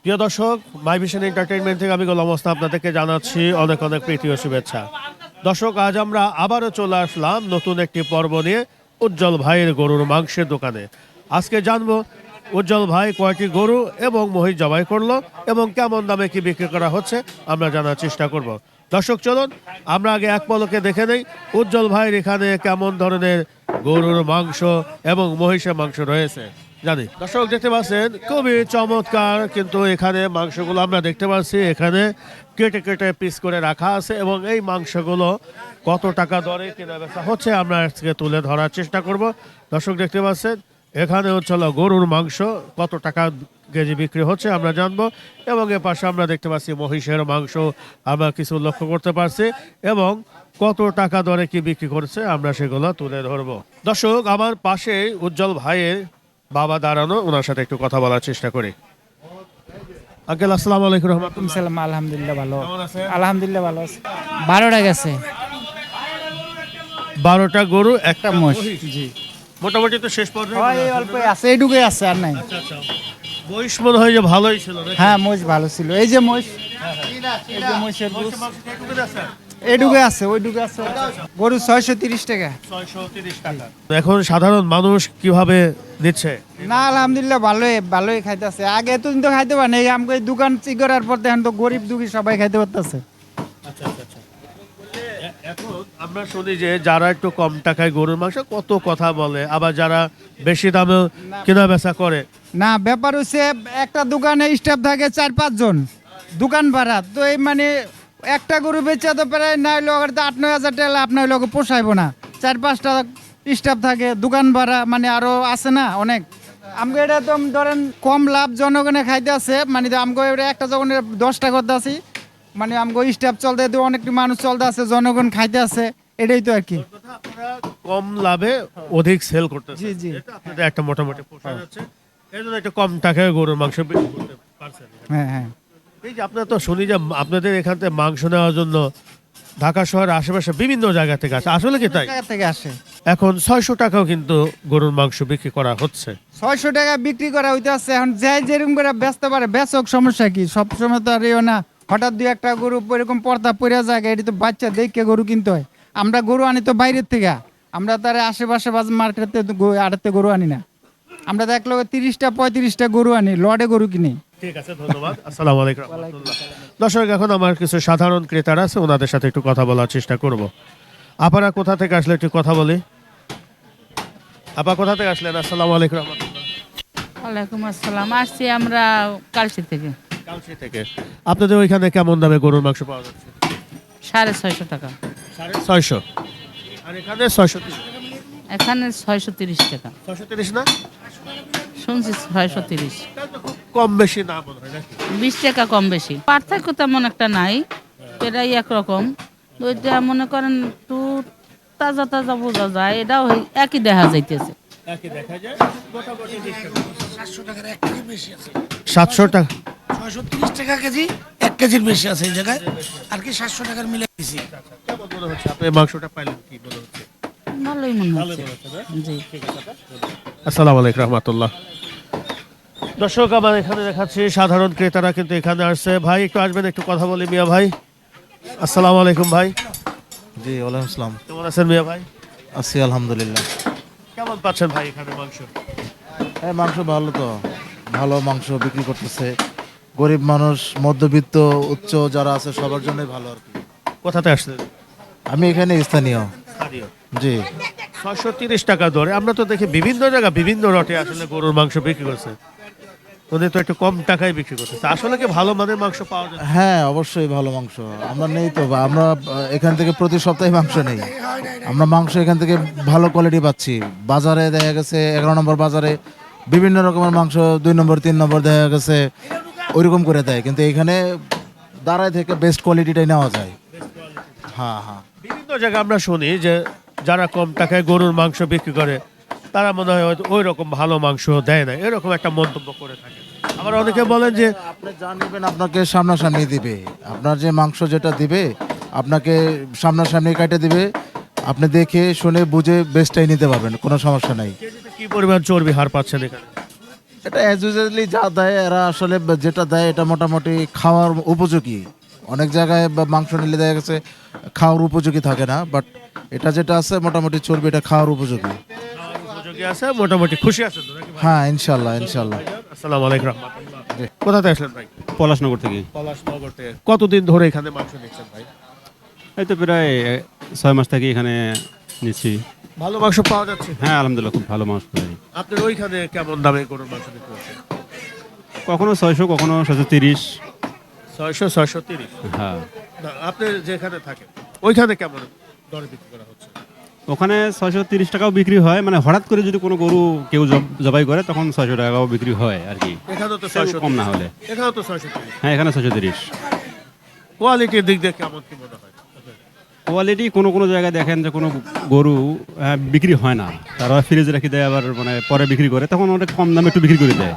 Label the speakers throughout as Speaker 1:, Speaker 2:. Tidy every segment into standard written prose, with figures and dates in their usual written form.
Speaker 1: প্রিয় দর্শক, মাই vision entertainment থেকে আমি গোলাম মোস্তাফা আপনাদেরকে জানাচ্ছি অনেক অনেক প্রীতি ও শুভেচ্ছা। দর্শক, আজ আমরা আবারও চলে আসলাম নতুন একটি পর্ব নিয়ে উজ্জ্বল ভাইয়ের গরুর মাংসের দোকানে। আজকে জানবো উজ্জ্বল ভাই কয়টি গরু এবং মহিষ জবাই করলো এবং কেমন দামে কি বিক্রি করা হচ্ছে আমরা জানার চেষ্টা করব। দর্শক চলুন আমরা আগে এক পলকে দেখে নেই উজ্জ্বল ভাইয়ের এখানে কেমন ধরনের গরুর মাংস এবং মহিষের মাংস রয়েছে। জানি দর্শক দেখতে পাচ্ছেন খুবই চমৎকার, কিন্তু এখানে মাংসগুলো আমরা দেখতে পাচ্ছি এখানে কেটে কেটে পিস করে রাখা আছে এবং এই মাংসগুলো কত টাকা দরে কেনা বেচা হচ্ছে আমরা আজকে তুলে ধরার চেষ্টা করব। দর্শক দেখতে পাচ্ছেন এখানে হচ্ছে গরুর মাংস কত টাকা কেজি বিক্রি হচ্ছে আমরা জানবো, এবং এর পাশে আমরা দেখতে পাচ্ছি মহিষের মাংস আমরা কিছু লক্ষ্য করতে পারছি এবং কত টাকা দরে কি বিক্রি করছে আমরা সেগুলো তুলে ধরবো। দর্শক, আমার পাশে উজ্জ্বল ভাইয়ের বাবা দাঁড়ানো, ওনার সাথে একটু কথা বলার চেষ্টা করি। আঙ্কেল আসসালামু আলাইকুম রহমতুল্লাহ।
Speaker 2: সালাম, আলহামদুলিল্লাহ ভালো।
Speaker 1: কেমন আছেন?
Speaker 2: আলহামদুলিল্লাহ ভালো আছে। 12টা গেছে
Speaker 1: 12টা গরু একটা
Speaker 2: মোষ।
Speaker 1: মহিষ।
Speaker 2: জি
Speaker 1: মোটামুটি তো শেষ পর্যায়ে
Speaker 2: হয় এই অল্প আছে, এইটুকুই আছে আর নাই।
Speaker 1: আচ্ছা, মহিষ মনে হয় যে ভালোই ছিল নাকি?
Speaker 2: হ্যাঁ মোষ ভালো ছিল। এই যে মোষ, এই যে মোষের দুধ
Speaker 1: মহিষের মাংস কতটুকু আছে?
Speaker 2: এইটুকু আছে, ওইটুকু আছে। গরু 630 টাকা।
Speaker 1: 630 টাকা। এখন সাধারণ মানুষ কিভাবে নিচ্ছে?
Speaker 2: না আলহামদুলিল্লাহ ভালোই ভালোই খাইতেছে। আগে এতদিন তো খাইতে পারে নাই, আমাকে এই দোকান চি করার পর দেখেন তো গরিব দুঃখী সবাই খাইতে পারতেছে।
Speaker 1: আচ্ছা আচ্ছা আচ্ছা। এখন আমরা শুনি যে যারা একটু কম টাকায় গরুর মাংস কত কথা বলে, আবার যারা বেশি দামে কেনা বেচা করে।
Speaker 2: না ব্যাপার হচ্ছে একটা দোকানে স্টাফ থাকে 4-5 জন, দোকান ভাড়া তো এই মানে একটা গরু বেচা তো প্রায় না হইলে 8-9 হাজার টাকা আপনার লোক পোষাইবো না। 4-5টা স্টাফ থাকে, দোকান ভাড়া মানে আরো আছে না অনেক। আমাকে এটা তো ধরেন কম লাভ জনগণে খাইতে আছে, মানে আমাকে এটা একটা যখন 10টা করতে আছি, মানে আমাকে স্টাফ চলতে তো অনেক মানুষ চলতে আছে, জনগণ খাইতে আছে, এটাই তো আর কি।
Speaker 1: আপনারা কম লাভে অধিক সেল করতেছেন।
Speaker 2: জি, জি।
Speaker 1: এটা আপনাদের একটা মোটামুটি পোষা যাচ্ছে, এই জন্য একটু কম টাকায় গরুর মাংস বিক্রি করতে পারছেন।
Speaker 2: হ্যাঁ হ্যাঁ
Speaker 1: এই যে আপনারা তো শুনি যে আপনাদের এখান থেকে মাংস নেওয়ার জন্য ঢাকা শহরের আশেপাশে বিভিন্ন জায়গা থেকে আসে, আসলে কি তাই?
Speaker 2: টাকা থেকে আসে।
Speaker 1: এখন 600 টাকাও কিন্তু গরুর মাংস বিক্রি করা হচ্ছে।
Speaker 2: 600 টাকা বিক্রি করা হইতে আছে। এখন যাই যেরকম করে বেচতে পারে বেচক, সমস্যা কি? সব সময় তো আর ইয়ে না, হঠাৎ দুই একটা গরু এরকম পর্দা পড়ে যায়, এটি তো বাচ্চা দেখে গরু কিনতে হয়। আমরা গরু আনি তো বাইরের থেকে, আমরা তার আশেপাশে মার্কেটে আড়তে গরু আনি না। আমরা তো এক লোক 30টা 35টা গরু আনি, লড়ে গরু কিনি।
Speaker 1: ঠিক আছে, ধন্যবাদ। আসসালামু আলাইকুম রাহমাতুল্লাহ। দর্শক, এখন আমার কিছু সাধারণ ক্রেতারা আছে, ওনাদের সাথে একটু কথা বলার চেষ্টা করব। আপনারা কোথা থেকে আসলে একটু কথা বলি। আপা কোথা থেকে আসলেন? আসসালামু আলাইকুম রাহমাতুল্লাহ।
Speaker 3: ওয়ালাইকুম আসসালাম। আসছি আমরা কালসি থেকে।
Speaker 1: কালসি থেকে। আপনাদের ওইখানে কেমন দামে গরুর মাংস পাওয়া যাচ্ছে?
Speaker 3: 650 টাকা।
Speaker 1: 650। আর এখানে 630।
Speaker 3: এখানে 630 টাকা।
Speaker 1: 630 না?
Speaker 3: শুনছি 630।
Speaker 1: তাহলে তো খুব কম বেশি না মনে হয় নাকি?
Speaker 3: 20 টাকা কম বেশি, পার্থক্য তেমন একটা নাই, প্রায় একরকম। ওইটা মনে করেন একটু তাজা তাজা বোঝা যায়, এটাও একই দেখা যাইতেছে।
Speaker 1: একই দেখা যায়, মোটামুটি
Speaker 4: 700 টাকার 1 কেজি বেশি আছে।
Speaker 1: 700 টাকা।
Speaker 4: 630 টাকা কেজি, 1 কেজির বেশি আছে এই জায়গায়। আর কি 700 টাকার মিলে দিছি।
Speaker 1: কেমন মনে হচ্ছে আপনি মাংসটা পাইলেন, কি মনে হচ্ছে?
Speaker 3: ভালোই মনে হচ্ছে। জি।
Speaker 1: আসসালামু আলাইকুম রাহমাতুল্লাহ। দর্শক, আমার এখানে দেখাচ্ছি সাধারণ ক্রেতারা কিন্তু এখানে আসছে। ভাই একটু আসবেন, একটু কথা বলি। মিয়া ভাই, আসসালামু আলাইকুম ভাই।
Speaker 5: জি ওয়ালাইকুম আসসালাম।
Speaker 1: কেমন আছেন মিয়া ভাই?
Speaker 5: আছি আলহামদুলিল্লাহ।
Speaker 1: কেমন পাচ্ছেন ভাই এখানে মাংস?
Speaker 5: হ্যাঁ মাংস ভালো তো, ভালো মাংস বিক্রি করতেছে। গরিব মানুষ, মধ্যবিত্ত, উচ্চ যারা আছে সবার জন্যই ভালো আর কি।
Speaker 1: কোথাতে আসছেন?
Speaker 5: আমি এখানে স্থানীয়।
Speaker 1: স্থানীয়।
Speaker 5: জি
Speaker 1: 630 টাকা দরে আমরা তো দেখি বিভিন্ন জায়গা বিভিন্ন রটে আসলে গরুর মাংস বিক্রি করছে। ওদের তো একটু কম টাকায় বিক্রি করতেছে। আসলে কি ভালো মানের মাংস পাওয়া যায়?
Speaker 5: হ্যাঁ অবশ্যই ভালো মাংস। আমরা নেই তো, আমরা এখান থেকে প্রতি সপ্তাহে মাংস নেই। আমরা মাংস এখান থেকে ভালো কোয়ালিটি পাচ্ছি। বাজারে দেখা গেছে 11 নম্বর বাজারে বিভিন্ন রকমের মাংস 2 নম্বর 3 নম্বর দেখা গেছে ওইরকম করে দেয়, কিন্তু এখানে দাঁড়ায় থেকে বেস্ট কোয়ালিটিটাই নেওয়া যায়। হ্যাঁ হ্যাঁ
Speaker 1: বিভিন্ন জায়গায় আমরা শুনি যে যারা কম টাকায় গরুর মাংস বিক্রি করে তারা মনে হয় হয়তো ওই রকম ভালো মাংস দেয় না, এরকম একটা মন্তব্য করে থাকে। আবার অনেকে বলেন যে
Speaker 5: আপনি যা নেবেন আপনাকে সামনাসামনি দিবে। আপনার যে মাংস যেটা দিবে আপনাকে সামনাসামনি কাটে দিবে। আপনি দেখে শুনে বুঝে বেস্টটাই নিতে পারবেন, কোনো সমস্যা নাই।
Speaker 1: কেজিতে কি পরিমাণ চর্বি হার পাচ্ছেন এখানে?
Speaker 5: এটা অ্যাজ ইউজুয়ালি যা দেয় এরা আসলে যেটা দেয় এটা মোটামুটি খাওয়ার উপযোগী। অনেক জায়গায় মাংস নিলে দেখা গেছে খাওয়ার উপযোগী থাকে না, বাট এটা যেটা আছে মোটামুটি চর্বি, এটা খাওয়ার উপযোগী।
Speaker 1: উপযোগী আছে, মোটামুটি খুশি আছেন তো নাকি ভাই?
Speaker 5: হ্যাঁ, ইনশাল্লাহ ইনশাল্লাহ।
Speaker 1: আসসালামু আলাইকুম রাহমাতুল্লাহ। কোথা থেকে আসলেন ভাই?
Speaker 6: পলাশনগর থেকে।
Speaker 1: পলাশনগর থেকে। কতদিন ধরে এখানে মাংস নিচ্ছেন ভাই?
Speaker 6: এই তো প্রায় 6 মাস থেকে এখানে নিচ্ছি।
Speaker 1: ভালো মাংস পাওয়া যাচ্ছে?
Speaker 6: হ্যাঁ আলহামদুলিল্লাহ, খুব ভালো মাংস পাই।
Speaker 1: আপনার ওইখানে কেমন দামে গরুর মাংস বিক্রি হচ্ছে?
Speaker 6: কখনো 600, কখনো 730।
Speaker 1: 600, 630।
Speaker 6: হ্যাঁ,
Speaker 1: না, আপনি যেখানে থাকেন ওইখানে কেমন দরে বিক্রি করা হচ্ছে?
Speaker 6: ওখানে 630 টাকাও বিক্রি হয়, মানে হঠাৎ করে যদি কোনো গরু কেউ জবাই করে তখন 600 টাকাও বিক্রি হয় আর কি।
Speaker 1: এখানেও তো
Speaker 6: সেরকম
Speaker 1: 630
Speaker 6: কম না হলে।
Speaker 1: এখানেও তো 630।
Speaker 6: হ্যাঁ, এখানে 630।
Speaker 1: কোয়ালিটির দিক দিয়ে কেমন কি মনে হয়?
Speaker 6: কোয়ালিটি কোনো কোনো জায়গায় দেখেন যে কোনো গরু বিক্রি হয় না, তারা ফ্রিজে রেখে দেয়, আবার মানে পরে বিক্রি করে, তখন অনেক কম দামে একটু বিক্রি করে দেয়।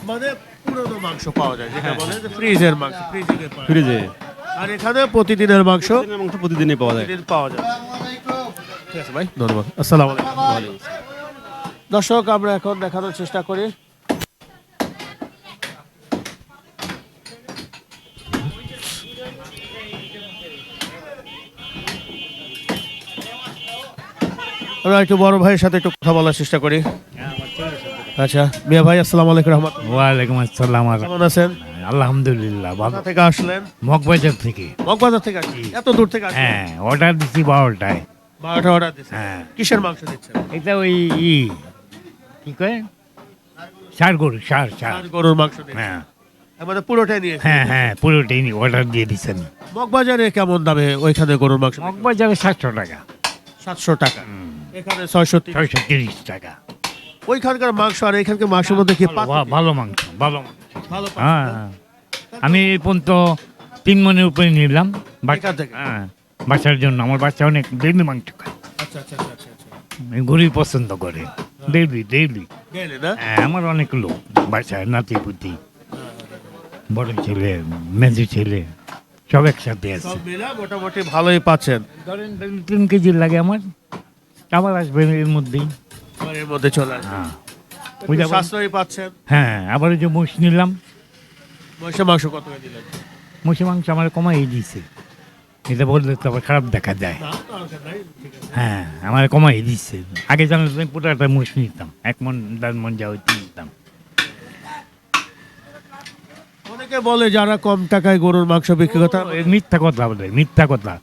Speaker 1: মানে পুরনো মাংস পাওয়া যায়, যেটা বলে যে ফ্রিজের মাংস, ফ্রিজে পাওয়া যায়।
Speaker 6: ফ্রিজে
Speaker 1: আর এখানে প্রতিদিনের মাংস
Speaker 6: মাংস প্রতিদিনই পাওয়া যায়।
Speaker 1: প্রতিদিন পাওয়া যায়। ঠিক আছে ভাই, ধন্যবাদ। আসসালামু আলাইকুম। দর্শক, আমরা এখন দেখানোর চেষ্টা করি আমরা একটু বড় ভাইয়ের সাথে একটু কথা বলার চেষ্টা করি। আচ্ছা মিয়া ভাই, আসসালামু আলাইকুম রহমতুল্লাহ।
Speaker 7: ওয়ালাইকুম আসসালাম।
Speaker 1: কেমন আছেন?
Speaker 7: আলহামদুলিল্লাহ ভালো।
Speaker 1: কোথা থেকে আসলেন?
Speaker 7: মগবাজার থেকে।
Speaker 1: মগবাজার থেকে আসছি। এত দূর থেকে আসছেন?
Speaker 7: হ্যাঁ, অর্ডার দিচ্ছি 12টায়।
Speaker 1: 12টা অর্ডার দিচ্ছেন।
Speaker 7: হ্যাঁ।
Speaker 1: কিসের মাংস দিচ্ছেন?
Speaker 7: এটা ওই কি কয় সার গরু, সার সার।
Speaker 1: আর গরুর মাংস দিচ্ছেন?
Speaker 7: হ্যাঁ
Speaker 1: আমাদের পুরোটাই নিয়ে
Speaker 7: হ্যাঁ হ্যাঁ, পুরোটাই অর্ডার দিয়ে দিচ্ছেন।
Speaker 1: মগবাজারে কেমন দামে ওইখানে গরুর মাংস?
Speaker 7: মগবাজারে 700 টাকা।
Speaker 1: 700 টাকা। এখানে 630।
Speaker 7: 630 টাকা।
Speaker 1: ওইখানকার মাংস আর এখানকার মাংসের মধ্যে কি পার্থক্য?
Speaker 7: ভালো মাংস, ভালো মাংস।
Speaker 1: ভালো
Speaker 7: হ্যাঁ
Speaker 1: পার্থক্য?
Speaker 7: হ্যাঁ। আমি এই পর্যন্ত 3 মনের উপরে নিলাম
Speaker 1: এখান থেকে?
Speaker 7: হ্যাঁ, বাচ্চার জন্য। আমার বাচ্চা অনেক ডেইলি মাংস খায়,
Speaker 1: আচ্ছা আচ্ছা আচ্ছা আচ্ছা।
Speaker 7: গরুই পছন্দ করে। Daily daily.
Speaker 1: গেলে না?
Speaker 7: হ্যাঁ, আমার অনেক লোক বাসায়, নাতি পুতি, বড় ছেলে, মেজো ছেলে, সব একসাথে আছে।
Speaker 1: সব মিলে মোটামুটি ভালোই পাচ্ছেন।
Speaker 7: ধরেন 3 কেজি লাগে আমার, আবার আসবে এর মধ্যেই।
Speaker 1: আর এর মধ্যে চলে আসে।
Speaker 7: হ্যাঁ
Speaker 1: একটু সাশ্রয়ী পাচ্ছেন।
Speaker 7: হ্যাঁ, আবার ওই যে মোষ নিলাম,
Speaker 1: মহিষের মাংস কত করে দিলেন?
Speaker 7: মোষের মাংস আমার কমাই দিছে। এটা বললে তো আবার খারাপ দেখা যায়।
Speaker 1: না, দরকার নাই, ঠিক আছে।
Speaker 7: হ্যাঁ, আমার কমাই দিচ্ছে। আগে জানলে তো আমি পুরোটা মোষ নিতাম, 1 মন 1.5 মন যা হইতে নিতাম।
Speaker 1: অনেকে বলে যারা কম টাকায় গরুর মাংস বিক্রি করতে
Speaker 7: এ মিথ্যা কথা বলে, মিথ্যা কথা।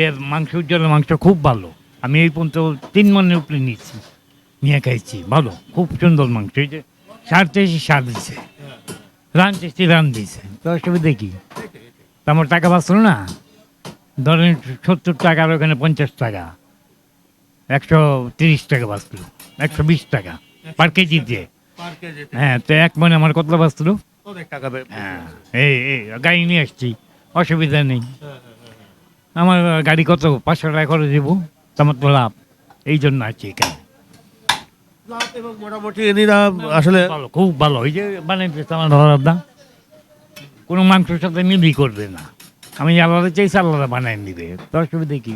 Speaker 7: এর মাংস, উজ্জ্বলের মাংস খুব ভালো। আমি এই পর্যন্ত 3 মনের উপরে নিচ্ছি, নিয়ে খাইছি। ভালো, খুব সুন্দর মাংস। এই যে সার চেয়েছি, সার দিছে, রান চেয়েছি, রান দিছে। তো অসুবিধা কি? তো আমার টাকা বাঁচলো না। ধরেন 70 টাকার ওখানে 50 টাকা, 130 টাকা বাঁচলো, 120 টাকা পার কেজিতে।
Speaker 1: পার কেজি
Speaker 7: হ্যাঁ, তো 1 মনে আমার কত বাঁচলো?
Speaker 1: অনেক টাকা
Speaker 7: হ্যাঁ, এই এই গাড়ি নিয়ে আসছি, অসুবিধা নেই। আমার গাড়ি কত 500 টাকা করে দেবো, তোমার তো লাভ। এই জন্য আছি এখানে।
Speaker 1: লাভ এবং মোটামুটি এনিরা আসলে
Speaker 7: ভালো, খুব ভালো। এই যে বানাইতেছে আমার দাদা, কোনো মাংসের সাথে মিলই করবে না। আমি আলাদা চাইছি, আলাদা বানাই নিবে, তো অসুবিধা কি?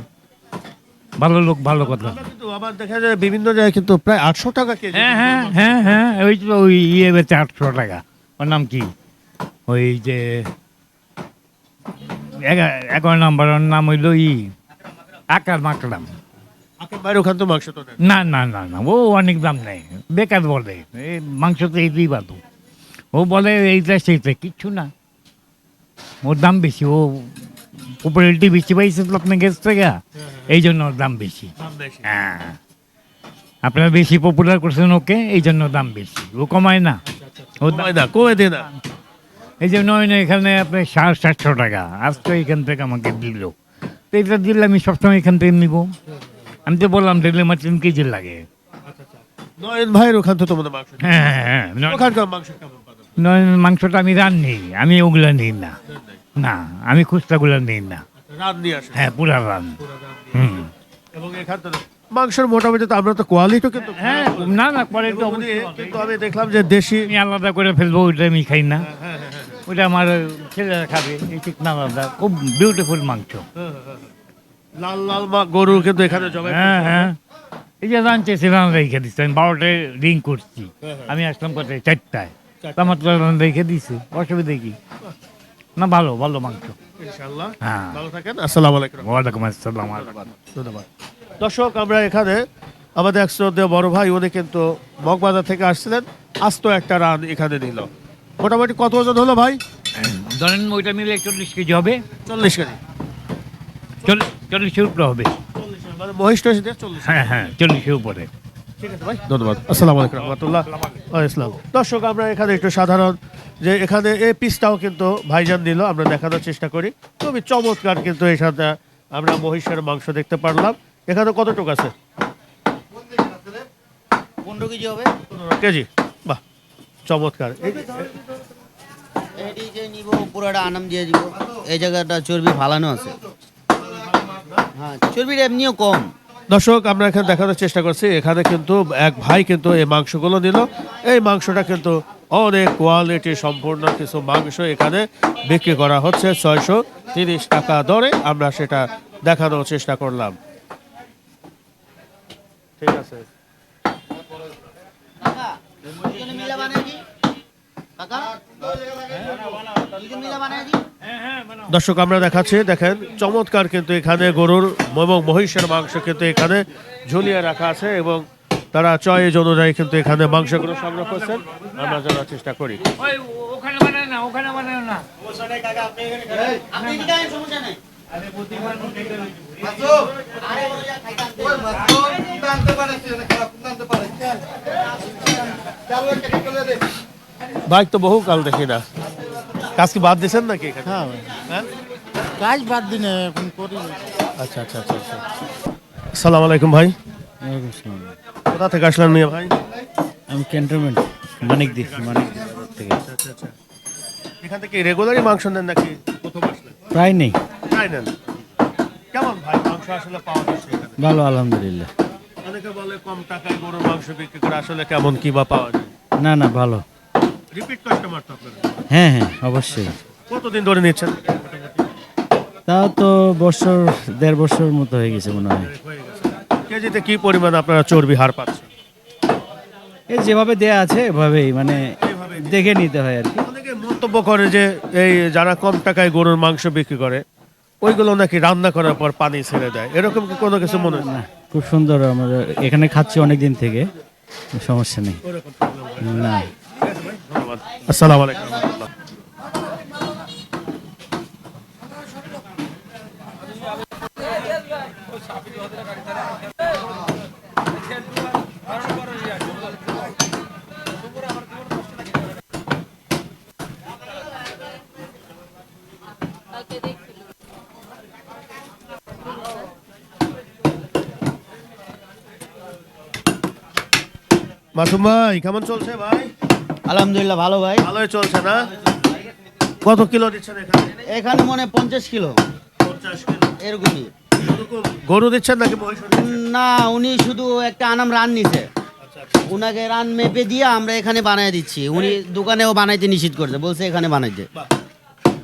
Speaker 7: ভালো লোক, ভালো কথা।
Speaker 1: আমরা কিন্তু আবার দেখা যায় বিভিন্ন জায়গায় কিন্তু প্রায় 800 টাকা কেজি।
Speaker 7: হ্যাঁ হ্যাঁ হ্যাঁ হ্যাঁ, ওই তো ওই ইয়ে বেচে 800 টাকা। ওর নাম কি? ওই যে 11 নম্বর, ওর নাম হইল আকার মাকড়াম।
Speaker 1: আকেম ভাইয়ের ওখান তো মাংস তো নেন।
Speaker 7: না না না না, ও অনেক দাম নেই, বেকার বলে। এই মাংস তো এইটাই বাদু। ও বলে এইটা সেইটা, কিচ্ছু না। ওর দাম বেশি, ও পপুলারিটি বেশি পাইছে তো আপনার কাছ থেকে, এই জন্য ওর দাম বেশি।
Speaker 1: দাম বেশি।
Speaker 7: হ্যাঁ, আপনারা বেশি পপুলার করছেন ওকে, এই জন্য দাম বেশি। ও কমায় না, ও দাম।
Speaker 1: কমায় না, কমে দে না।
Speaker 7: এই যে নয় এখানে আপনার 700 টাকা আজকে এখান থেকে আমাকে দিল। তো এটা দিলে আমি সবসময় এখান থেকে নিব। আমি তো বললাম ডেলি আমার 3 কেজি লাগে।
Speaker 1: নয়ন ভাইয়ের ওখান তো তোমাদের মাংস নেই।
Speaker 7: হ্যাঁ হ্যাঁ,
Speaker 1: ওখানকার মাংস কেমন পাবেন?
Speaker 7: নয়ন মাংসটা আমি রান্নি, আমি ওগুলা নিই না। না, আমি খুচরাগুলো নিই না।
Speaker 1: রান নিয়ে আসে।
Speaker 7: হ্যাঁ, পুরা রান। হুম।
Speaker 1: এবং এখান তো মাংসের মোটামুটি তো আমরা তো কোয়ালিটিও কিন্তু
Speaker 7: হ্যাঁ, না না, পরে তো
Speaker 1: এবং কিন্তু আমি দেখলাম যে দেশি
Speaker 7: আমি আলাদা করে ফেলবো, ওইটা আমি খাই না। ওইটা আমার ছেলেরা খাবে, এই ঠিক না আলাদা। খুব বিউটিফুল মাংস।
Speaker 1: লাল লাল গরু কিন্তু এখানে জবাই
Speaker 7: হ্যাঁ হ্যাঁ, এই যে জানতেছিলাম রেখে দিচ্ছে, আমি 12টায় রিং করছি, আমি আসলাম কোথায় 4টায়, তো আমার তো রেখে দিছে, অসুবিধা কি না? ভালো ভালো মাংস।
Speaker 1: ইনশাআল্লাহ
Speaker 7: হ্যাঁ।
Speaker 1: ভালো থাকেন। আসসালামু আলাইকুম।
Speaker 7: ওয়ালাইকুম আসসালাম।
Speaker 1: ধন্যবাদ। দর্শক, আমরা এখানে আমাদের এক শ্রদ্ধেয় বড় ভাই, উনি কিন্তু মগবাজার থেকে আসছিলেন, আস্ত একটা রান এখানে নিল। মোটামুটি কত ওজন হলো ভাই?
Speaker 7: ধরেন ওইটা নিলে 40 কেজি হবে,
Speaker 1: 40 কেজি।
Speaker 7: 40-এর উপরে হবে।
Speaker 1: মানে মহিষ টহিষ দিয়ে 40।
Speaker 7: হ্যাঁ হ্যাঁ, 40-এর উপরে।
Speaker 1: ঠিক আছে ভাই, ধন্যবাদ। আসসালামু আলাইকুম রহমতুল্লাহ ইসলাম। দর্শক, আমরা এখানে একটু সাধারণ যে এখানে এই পিসটাও কিন্তু ভাইজান নিল, আমরা দেখানোর চেষ্টা করি। খুবই চমৎকার কিন্তু এই সাথে আমরা মহিষের মাংস দেখতে পারলাম। এখানে কতটুকু আছে?
Speaker 8: 15 কেজি হবে।
Speaker 1: 15 কেজি। বাহ, চমৎকার।
Speaker 8: এটি যে নিব পুরোটা আনাম দিয়ে দিব। এই জায়গাটা চর্বি ফালানো আছে। হ্যাঁ, চর্বিটা এমনিও কম।
Speaker 1: দর্শক, আমরা এখানে দেখানোর চেষ্টা করছি, এখানে কিন্তু এক ভাই কিন্তু এই মাংসগুলো নিল। এই মাংসটা কিন্তু অনেক কোয়ালিটি সম্পূর্ণ কিছু মাংস এখানে বিক্রি করা হচ্ছে 630 টাকা দরে। আমরা সেটা দেখানোর চেষ্টা করলাম। ঠিক আছে।
Speaker 8: কাকা, দুজনে মিলে বানাই দি। কাকা, দুজনে মিলে বানাই দি।
Speaker 1: দর্শক, আমরা দেখাচ্ছি, দেখেন চমৎকার কিন্তু এখানে গরুর এবং মহিষের মাংস কিন্তু এখানে ঝুলিয়ে রাখা আছে এবং তারা চয়েস অনুযায়ী কিন্তু এখানে মাংসগুলো সংগ্রহ করছেন। আমরা জানার চেষ্টা করি।
Speaker 7: ওখানে বানায় না, ওখানে বানায় না।
Speaker 8: আপনি এদিকে আইন, সমস্যা নাই।
Speaker 1: বাইক তো বহু কাল দেখি না, কাজ কি বাদ দিয়েছেন নাকি এখানে? হ্যাঁ?
Speaker 9: কাজ বাদ দিনে এখন করি।
Speaker 1: আচ্ছা আচ্ছা আচ্ছা আচ্ছা। আসসালামু আলাইকুম ভাই, কোথা থেকে আসলেন মিয়া ভাই?
Speaker 9: আমি ক্যান্টনমেন্ট মানিক থেকে
Speaker 1: আচ্ছা আচ্ছা। এখান থেকে রেগুলারই মাংস নেন নাকি প্রথম আসলেন?
Speaker 9: প্রায় নেই।
Speaker 1: তাই নেন। কেমন ভাই মাংস আসলে পাওয়া যাচ্ছে এখানে?
Speaker 9: ভালো আলহামদুলিল্লাহ।
Speaker 1: অনেকে বলে কম টাকায় গরুর মাংস বিক্রি করে, আসলে কেমন কি বা পাওয়া যায়?
Speaker 9: না না, ভালো।
Speaker 1: রিপিট কাস্টমার তো আপনারা?
Speaker 9: হ্যাঁ হ্যাঁ, অবশ্যই।
Speaker 1: কতদিন ধরে নিচ্ছেন?
Speaker 9: তাও তো বছর 1.5 বছর মতো হয়ে গেছে মনে হয়।
Speaker 1: কেজিতে কি পরিমাণ আপনারা চর্বি হার পাচ্ছেন?
Speaker 9: এই যেভাবে দেয়া আছে এভাবেই, মানে দেখে নিতে হয় আর কি।
Speaker 1: অনেকে মন্তব্য করে যে এই যারা কম টাকায় গরুর মাংস বিক্রি করে ওইগুলো নাকি রান্না করার পর পানি ছেড়ে দেয়, এরকম কি কোনো কিছু মনে হয়?
Speaker 9: না, খুব সুন্দর। আমরা এখানে খাচ্ছি অনেক দিন থেকে, সমস্যা নেই। না।
Speaker 1: ধন্যবাদ। আসসালামু আলাইকুম রহমতুল্লাহ। মাসুম ভাই, কেমন চলছে ভাই?
Speaker 8: আলহামদুলিল্লাহ ভালো ভাই।
Speaker 1: ভালোই চলছে না? কত কিলো দিচ্ছেন এখানে?
Speaker 8: এখানে মনে 50 কিলো
Speaker 1: 50 কিলো।
Speaker 8: এরকমই।
Speaker 1: গরু দিচ্ছেন নাকি মহিষ দিচ্ছেন?
Speaker 8: না, উনি শুধু একটা আনাম রান নিছে। উনাকে রান মেপে দিয়ে আমরা এখানে বানাই দিচ্ছি। উনি দোকানেও বানাইতে নিষেধ করছে, বলছে এখানে বানাইতে।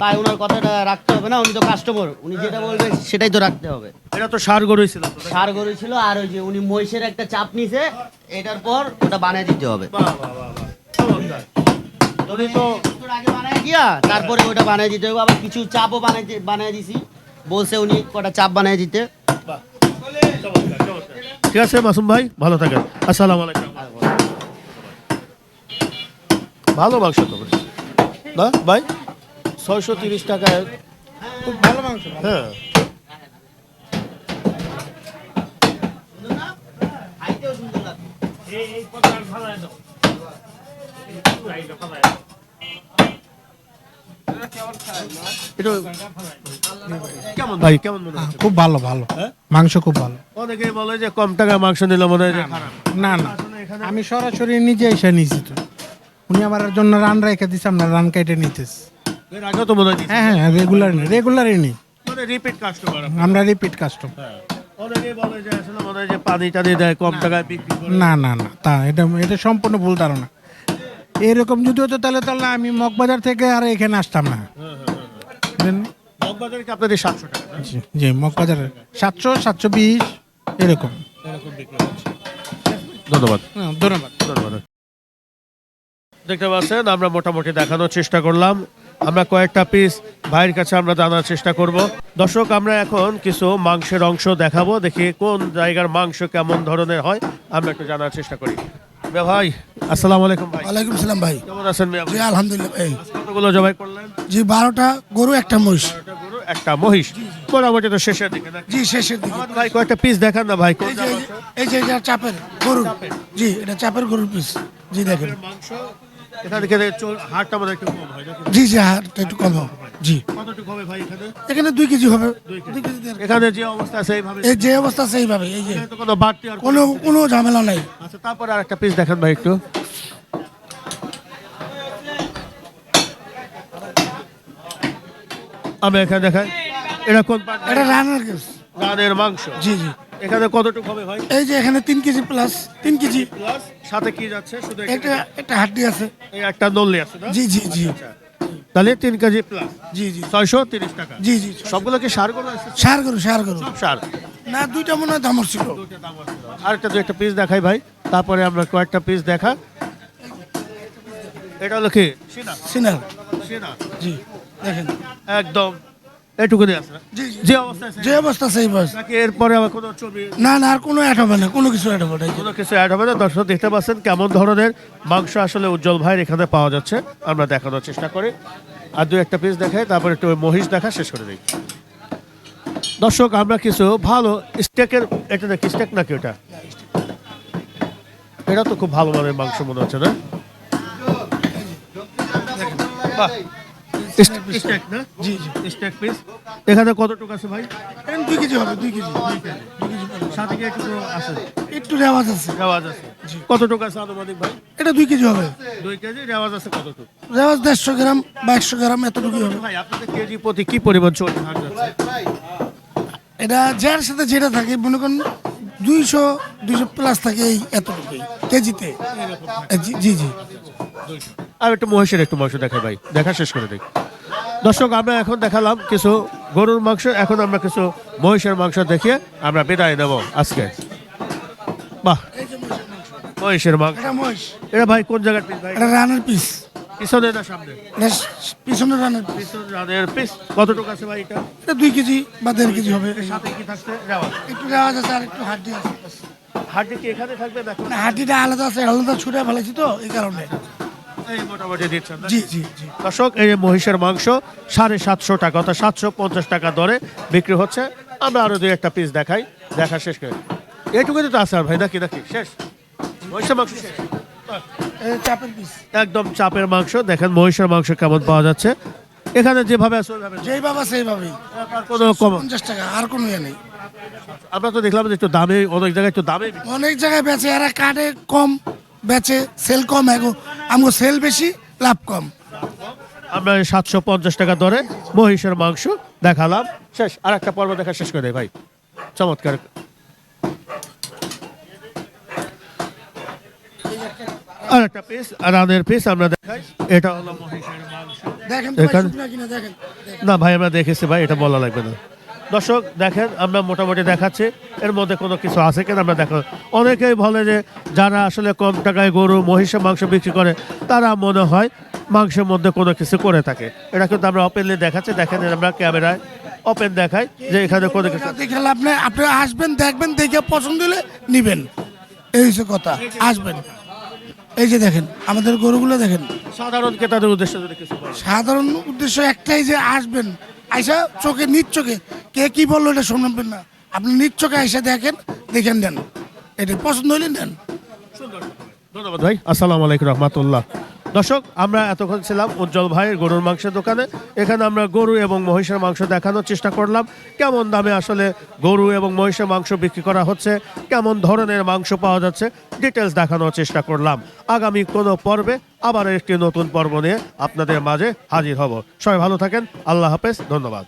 Speaker 8: তাই ওনার কথাটা রাখতে হবে না, উনি তো কাস্টমার, উনি যেটা বলবে সেটাই তো রাখতে হবে।
Speaker 1: এটা তো ষাঁড় গরুই ছিল তো, নাকি?
Speaker 8: সার গরু ছিল, আর ওই যে উনি মহিষের একটা চাপ নিছে, এটার পর ওটা বানাই দিতে হবে।
Speaker 1: বাহ, বাহ, বাহ, বাহ। চমৎকার।
Speaker 8: উনি তো কিছুর আগে বানাই দিয়া তারপরে ওটা বানাই দিতে হবে। আবার কিছু চাপও বানাই দিছি, বলছে উনি কটা চাপ বানাই দিতে।
Speaker 1: বাহ, চমৎকার, চমৎকার। ঠিক আছে মাসুম ভাই, ভালো থাকেন। আসসালামু আলাইকুম। ভালো মাংস তো না ভাই? 630 টাকায় খুব ভালো মাংস। হ্যাঁ,
Speaker 8: খাইতেও সুন্দর লাগবে।
Speaker 1: এটা কেমন ভাই, কেমন মনে হচ্ছে?
Speaker 10: খুব ভালো ভালো
Speaker 1: হ্যাঁ?
Speaker 10: মাংস খুব ভালো।
Speaker 1: অনেকে বলে যে কম টাকায় মাংস নিলে মনে হয় যে খারাপ।
Speaker 10: না না, আমি সরাসরি নিজে এসে নিয়েছি তো। উনি আমার জন্য রান রেখে দিচ্ছে, আমরা রান কেটে নিতেছি।
Speaker 1: এর আগেও তো মনে হয় দিয়েছে।
Speaker 10: হ্যাঁ হ্যাঁ, রেগুলারই নিই।
Speaker 1: মানে রিপিট কাস্টমার।
Speaker 10: আমরা রিপিট কাস্টমার।
Speaker 1: অনেকে বলে যে আসলে মনে হয় যে পানি টানি দেয়, কম টাকায় বিক্রি করে।
Speaker 10: না না না, তা এটা সম্পূর্ণ ভুল ধারণা। এরকম যদি হতো তাহলে আমি মগবাজার থেকে আর এখানে আসতাম না। বুঝলেন?
Speaker 1: মগবাজারে কি আপনাদের 700 টাকা না?
Speaker 10: জি মগবাজারে 700, 720 এরকম।
Speaker 1: এরকম বিক্রি হচ্ছে। ধন্যবাদ।
Speaker 10: ধন্যবাদ।
Speaker 1: ধন্যবাদ। দেখতে পাচ্ছেন আমরা মোটামুটি দেখানোর চেষ্টা করলাম। আমরা কয়েকটা পিস ভাইয়ের কাছে আমরা জানার চেষ্টা করব। দর্শক আমরা এখন কিছু মাংসের অংশ দেখাবো, দেখি কোন জায়গার মাংস কেমন ধরনের হয় আমরা একটু জানার চেষ্টা করি। মিয়া ভাই আসসালামু আলাইকুম ভাই।
Speaker 4: ওয়ালাইকুম সালাম ভাই।
Speaker 1: কেমন আছেন মিয়া
Speaker 4: জি
Speaker 1: ভাই?
Speaker 4: আলহামদুলিল্লাহ ভাই।
Speaker 1: কতগুলো জবাই করলেন?
Speaker 4: জি 12টা গরু একটা মহিষ।
Speaker 1: একটা গরু একটা মহিষ। মোটামুটি তো শেষের দিকে নাকি?
Speaker 4: জি শেষের দিকে।
Speaker 1: আমার ভাই কয়েকটা পিস দেখান না ভাই। কোন
Speaker 4: এই যে এই যে এটা চাপের গরু। জি এটা চাপের গরুর পিস। জি দেখেন।
Speaker 1: মাংস এখান থেকে হাড়টা মনে হয় একটু কম হয় নাকি?
Speaker 4: জি জি হাড়টা একটু কম হবে। জি
Speaker 1: কতটুকু হবে ভাই এখানে?
Speaker 4: এখানে 2 কেজি হবে।
Speaker 1: 2
Speaker 4: 2 কেজি দেড়।
Speaker 1: এখানে যে অবস্থা আছে এইভাবে
Speaker 4: এই যে অবস্থা সেইভাবে এই যে
Speaker 1: এখানে তো কোনো বাড়তি আর
Speaker 4: কোনো ঝামেলা নাই।
Speaker 1: আচ্ছা তারপরে আর একটা পিস দেখান ভাই একটু। আমি এখানে দেখাই এটা কোন part?
Speaker 4: এটা রানের কেস।
Speaker 1: রানের মাংস।
Speaker 4: জি জি
Speaker 1: এখানে কতটুকু হবে ভাই?
Speaker 4: এই যে এখানে 3 কেজি প্লাস 3 কেজি।
Speaker 1: প্লাস সাথে কি যাচ্ছে? শুধু
Speaker 4: একটা একটা হাড্ডি আছে।
Speaker 1: এই একটা নল্লি আছে না?
Speaker 4: জি জি জি
Speaker 1: তাহলে 3 কেজি প্লাস
Speaker 4: জি জি
Speaker 1: 630 টাকা।
Speaker 4: জি জি
Speaker 1: সবগুলো কি সার গুলো আছে?
Speaker 4: সার গরু
Speaker 1: সব সার।
Speaker 4: না দুইটা মনে হয় দামর ছিল।
Speaker 1: আরেকটা দুই একটা পিস দেখাই ভাই, তারপরে আমরা কয়েকটা পিস দেখা। এটা হলো কি সিনা?
Speaker 4: সিনার।
Speaker 1: সিনা
Speaker 4: জি দেখেন
Speaker 1: একদম এটুকুনি আছে না?
Speaker 4: জি জি
Speaker 1: যে অবস্থা আছে
Speaker 4: যে অবস্থা সেই বয়স।
Speaker 1: নাকি এরপরে আবার কোনো ছবি
Speaker 4: না না আর কোনো অ্যাড হবে না, কোনো কিছু অ্যাড হবে না।
Speaker 1: কোনো কিছু অ্যাড হবে না? দর্শক দেখতে পাচ্ছেন কেমন ধরনের মাংস আসলে উজ্জ্বল ভাইয়ের এখানে পাওয়া যাচ্ছে, আমরা দেখানোর চেষ্টা করি। আর দুই একটা পিস দেখাই, তারপরে একটু মহিষ দেখা শেষ করে দিই। দর্শক আমরা কিছু ভালো স্টেকের, এটা নাকি স্টেক নাকি ওটা? এটা তো খুব ভালো মানের মাংস মনে হচ্ছে না? বাহ, স্টেক না?
Speaker 4: জি জি
Speaker 1: স্টেক পিস। এখানে কতটুকু আছে ভাই?
Speaker 4: এখানে 2 কেজি হবে, 2 কেজি।
Speaker 1: সাথে কি একটু আছে?
Speaker 4: একটু রেওয়াজ আছে।
Speaker 1: রেওয়াজ আছে। কতটুকু আছে আনুমানিক ভাই?
Speaker 4: এটা 2 কেজি হবে।
Speaker 1: 2 কেজি। রেওয়াজ আছে কতটুকু?
Speaker 4: রেওয়াজ 150 গ্রাম বা 100 গ্রাম এতটুকুই হবে।
Speaker 1: ভাই আপনাদের কেজি প্রতি কি পরিমাণ চর্বি হার যাচ্ছে?
Speaker 4: এটা যার সাথে যেটা থাকে মনে করেন 200 প্লাস থাকে এই এতটুকুই কেজিতে। জি জি জি
Speaker 1: আর একটু মহিষের একটু মাংস দেখাই ভাই, দেখা শেষ করে দিই। দর্শক আমরা এখন দেখালাম কিছু গরুর মাংস, এখন আমরা কিছু মহিষের মাংস দেখিয়ে আমরা বিদায় নেব আজকে। বাহ, মহিষের মাংস।
Speaker 4: এটা মহিষ।
Speaker 1: এটা ভাই কোন জায়গার পিস ভাই?
Speaker 4: এটা রানের পিস।
Speaker 1: পিছনে না সামনে?
Speaker 4: এটা পিছনে রানের পিস।
Speaker 1: পিছনে রানের পিস। কতটুকু আছে ভাই এটা?
Speaker 4: এটা 2 কেজি বা 1.5 কেজি হবে।
Speaker 1: এর সাথে কি থাকছে? রেওয়াজ।
Speaker 4: একটু রেওয়াজ আছে আর একটু হাড্ডি আছে।
Speaker 1: হাড্ডি কি এখানে থাকবে নাকি?
Speaker 4: না হাড্ডিটা আলাদা আছে, আলাদা ছুটে ফেলেছি তো এই কারণে।
Speaker 1: এই মোটামুটি দিচ্ছেন না?
Speaker 4: জি জি জি
Speaker 1: দর্শক এই যে মহিষের মাংস 750 টাকা অর্থাৎ 750 টাকা দরে বিক্রি হচ্ছে। আমরা আরো দুই একটা পিস দেখাই, দেখা শেষ করে এইটুকুনি তো আছে আর ভাই, নাকি নাকি শেষ? মহিষের মাংস শেষ।
Speaker 4: এই চাপের পিস।
Speaker 1: একদম চাপের মাংস। দেখেন মহিষের মাংস কেমন পাওয়া যাচ্ছে এখানে, যেভাবে আছে ওইভাবে।
Speaker 4: যেই বাবা সেইভাবেই।
Speaker 1: আর কোনো কম?
Speaker 4: 50 টাকা আর কোনো ইয়ে নেই।
Speaker 1: আমরা তো দেখলাম যে একটু দামে, অনেক জায়গায় একটু দামে
Speaker 4: অনেক জায়গায় বেচে, এরা কাটে কম বেচে, সেল কম। আমগো সেল বেশি, লাভ কম।
Speaker 1: আমরা 750 টাকা দরে মহিষের মাংস দেখালাম, শেষ। আর একটা পর্ব দেখা শেষ করে দেয় ভাই, চমৎকার। আর একটা পিস রানের পিস আমরা দেখাই, এটা হলো মহিষের মাংস।
Speaker 4: দেখেন তো ভাই,
Speaker 1: এখানে-
Speaker 4: শুকনা কিনা দেখেন।
Speaker 1: না ভাই আমরা দেখেছি ভাই, এটা বলা লাগবে না। দর্শক দেখেন আমরা মোটামুটি দেখাচ্ছি, এর মধ্যে কোনো কিছু আছে কিনা আমরা দেখো। অনেকেই বলে যে যারা আসলে কম টাকায় গরু মহিষের মাংস বিক্রি করে তারা মনে হয় মাংসের মধ্যে কোনো কিছু করে থাকে। এটা কিন্তু আমরা ওপেনলি দেখাচ্ছি, দেখেন আমরা ক্যামেরায় ওপেন দেখাই যে এখানে কোনো কিছু।
Speaker 4: এটা দেখে লাভ নাই, আপনি আসবেন, দেখবেন, দেখে পছন্দ হলে নিবেন। এই হচ্ছে কথা, আসবেন। এই যে দেখেন আমাদের গরুগুলো দেখেন।
Speaker 1: সাধারণ ক্রেতাদের উদ্দেশ্যে যদি কিছু বলেন।
Speaker 4: সাধারণ উদ্দেশ্য একটাই যে আসবেন, আইসা চোখে নিজ চোখে কে কি বললো এটা শুনবেন না, আপনি নিজ চোখে আইসা দেখেন, দেখেন নেন, এটা পছন্দ হলে নেন।
Speaker 1: ধন্যবাদ ভাই, আসসালামু আলাইকুম রহমতুল্লাহ। দর্শক আমরা এতক্ষণ ছিলাম উজ্জ্বল ভাইয়ের গরুর মাংসের দোকানে। এখানে আমরা গরু এবং মহিষের মাংস দেখানোর চেষ্টা করলাম, কেমন দামে আসলে গরু এবং মহিষের মাংস বিক্রি করা হচ্ছে, কেমন ধরনের মাংস পাওয়া যাচ্ছে, ডিটেলস দেখানোর চেষ্টা করলাম। আগামী কোনো পর্বে আবার একটি নতুন পর্ব নিয়ে আপনাদের মাঝে হাজির হব। সবাই ভালো থাকেন, আল্লাহ হাফেজ, ধন্যবাদ।